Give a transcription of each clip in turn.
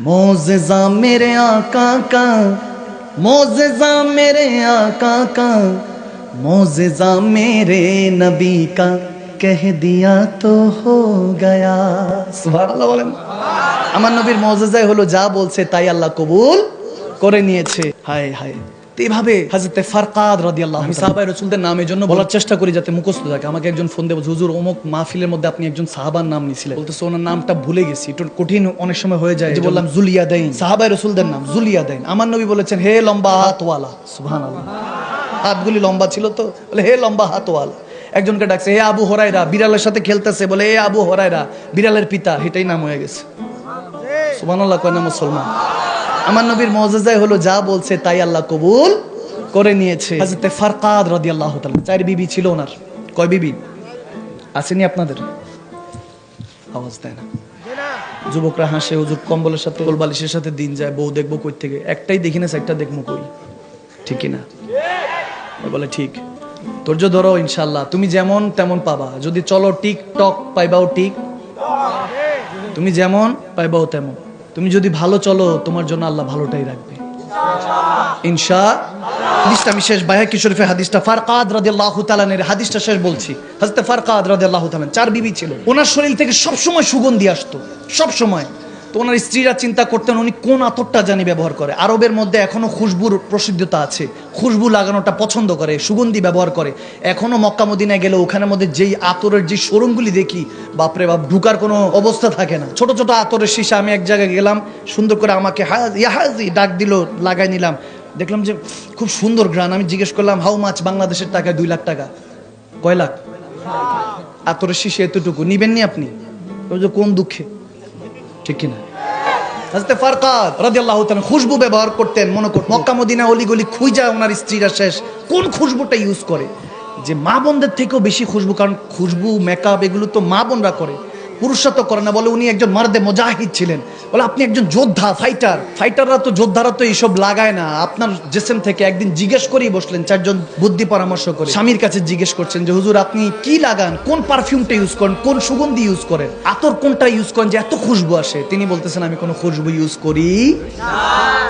मोज़ेज़ा मेरे आका का, मोज़ेज़ा मेरे आका का, मोज़ेज़ा मेरे नबी का, कह दिया तो हो गया। सुबहानाल्लाह বলেন। আমার নবীর মুজিজাই হলো যা বলছে তাই আল্লাহ কবুল করে নিয়েছে। হায় হায়। এইভাবে হযরতে ফারকাদ রাদিয়াল্লাহু আনহু সাহাবায়ে রাসূলদের নামের জন্য বলার চেষ্টা করি যাতে মুখস্থ থাকে। আমাকে একজন ফোন দিয়ে বলছে, হুজুর অমুক মাহফিলের মধ্যে আপনি একজন সাহাবার নাম নিছিলেন, বলতেছে ওনার নামটা ভুলে গেছি, একটু কঠিন অনেক সময় হয়ে যায়। যে বললাম যুলিয়াদাইন, সাহাবায়ে রাসূলদের নাম যুলিয়াদাইন। আমার নবী বলেছেন হে লম্বা হাতওয়ালা। সুবহানাল্লাহ, হাতগুলি লম্বা ছিল তো, বলে হে লম্বা হাতওয়ালা। একজনকে ডাকছে হে আবু হুরায়রা, বিড়ালের সাথে খেলতেছে, বলে হে আবু হুরায়রা, বিড়ালের পিতা, এটাই নাম হয়ে গেছে। সুবহানাল্লাহ কয় না মুসলমান? আমার নবীর মুজিজাই হলো যা বলছে তাই আল্লাহ কবুল করে নিয়েছে। হযরতে ফারকাদ রাদিয়াল্লাহু তাআলা, 4 বিবি ছিল ওনার। কয় বিবি আসেনি আপনাদের? আওয়াজ দেয় না। যুবকরা হাসে, হুজুর কম্বলের সাথে কোলবালিশের সাথে দিন যায়, বউ দেখবো কই থেকে, একটাই দেখি না, চারটা দেখবো কই, ঠিক কি না? বলে ঠিক, ধৈর্য ধরো, ইনশাআল্লাহ তুমি যেমন তেমন পাবা। যদি চলো টিকটক পাইবাও ঠিক, তুমি যেমন পাইবাও তেমন। তুমি যদি ভালো চলো তোমার জন্য আল্লাহ ভালোটাই রাখবে ইনশাআল্লাহ। হাদিসটা আমি শেষ, বাইহাকি শরীফে হাদিসটা, ফারকাদ রাদিয়াল্লাহু তাআলা এর হাদিসটা শেষ বলছি। হযরত ফারকাদ রাদিয়াল্লাহু তাআলা 4 বিবি ছিল, ওনার শরীর থেকে সব সময় সুগন্ধি আসতো, সব সময়। তো ওনার স্ত্রীরা চিন্তা করতেন উনি কোন আতরটা জানি ব্যবহার করে। আরবের মধ্যে এখনো খুশবুর প্রসিদ্ধতা আছে, খুশবু লাগানোটা পছন্দ করে, সুগন্ধি ব্যবহার করে। এখনো মক্কা মদিনায় গেলে ওখানের মধ্যে যেই আতরের যে শোরুমগুলি দেখি, বাপরে বাপ, ঢুকার কোনো অবস্থা থাকে না। ছোট ছোট আতরের শীষা। আমি এক জায়গায় গেলাম, সুন্দর করে আমাকে হাজি ডাক দিল, লাগাই নিলাম, দেখলাম যে খুব সুন্দর গ্রান। আমি জিজ্ঞেস করলাম হাউ মাছ, বাংলাদেশের টাকায় 2 লাখ টাকা। কয় লাখ? আতরের শীষে এতটুকু নিবেননি আপনি? কোন দুঃখে, ঠিক কিনা? হযরত ফারকাদ রাদিয়াল্লাহু তাআলা খুশবু ব্যবহার করতেন। মনে কর মক্কা মদিনা অলিগলি খুঁজা ওনার স্ত্রীরা শেষ কোন খুশবুটা ইউজ করে, যে মা বোনদের থেকেও বেশি খুশবু। কারণ খুশবু, মেকআপ এগুলো তো মা বোনরা করে, পুরুষরা তো করে না। বলে উনি একজন মারদে মুজাহিদ ছিলেন। বলে আপনি একজন যোদ্ধা, ফাইটাররা তো, যোদ্ধারা তো এইসব লাগায় না। আপনার জেসেম থেকে একদিন জিজ্ঞেস করেই বসলেন, 4 জন বুদ্ধি পরামর্শ করে স্বামীর কাছে জিজ্ঞেস করছেন যে হুজুর আপনি কি লাগান, কোন পারফিউমটা ইউজ করেন, কোন সুগন্ধি ইউজ করেন, আতর কোনটা ইউজ করেন যে এত খুশবু আসে? তিনি বলতেছেন আমি কোনো খুশবু ইউজ করি না।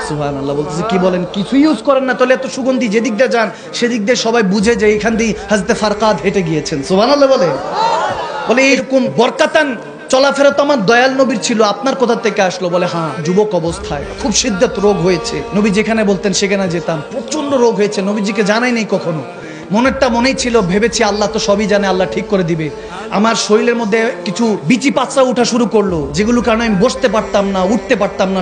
সুবহানাল্লাহ। বলতেছে কি বলেন, কিছু ইউজ করেন না? তাহলে এত সুগন্ধি, যেদিক দিয়ে যান সেদিক দিয়ে সবাই বুঝে যে এখান দিয়ে হযরত ফারকাদ হেঁটে গিয়েছেন। সুবহানাল্লাহ বলে এরকম বরকাতান চলাফেরা তো আমার দয়াল নবীর ছিল, আপনার কোথা থেকে আসলো? বলে হ্যাঁ, যুবক অবস্থায় খুব শিদ্দত রোগ হয়েছে, নবী যেখানে বলতেন সেখানে যেতাম, প্রচন্ড রোগ হয়েছে, নবীজিকে জানাই নেই কখনো। মনেরটা মনেই ছিল, ভেবেছি আল্লাহ তো সবই জানে, আল্লাহ ঠিক করে দিবে। আমার শরীরের মধ্যে কিছু বিচি পাচ্ছা উঠা শুরু করলো, যেগুলো কারণে আমি বসতে পারতাম না, উঠতে পারতাম না।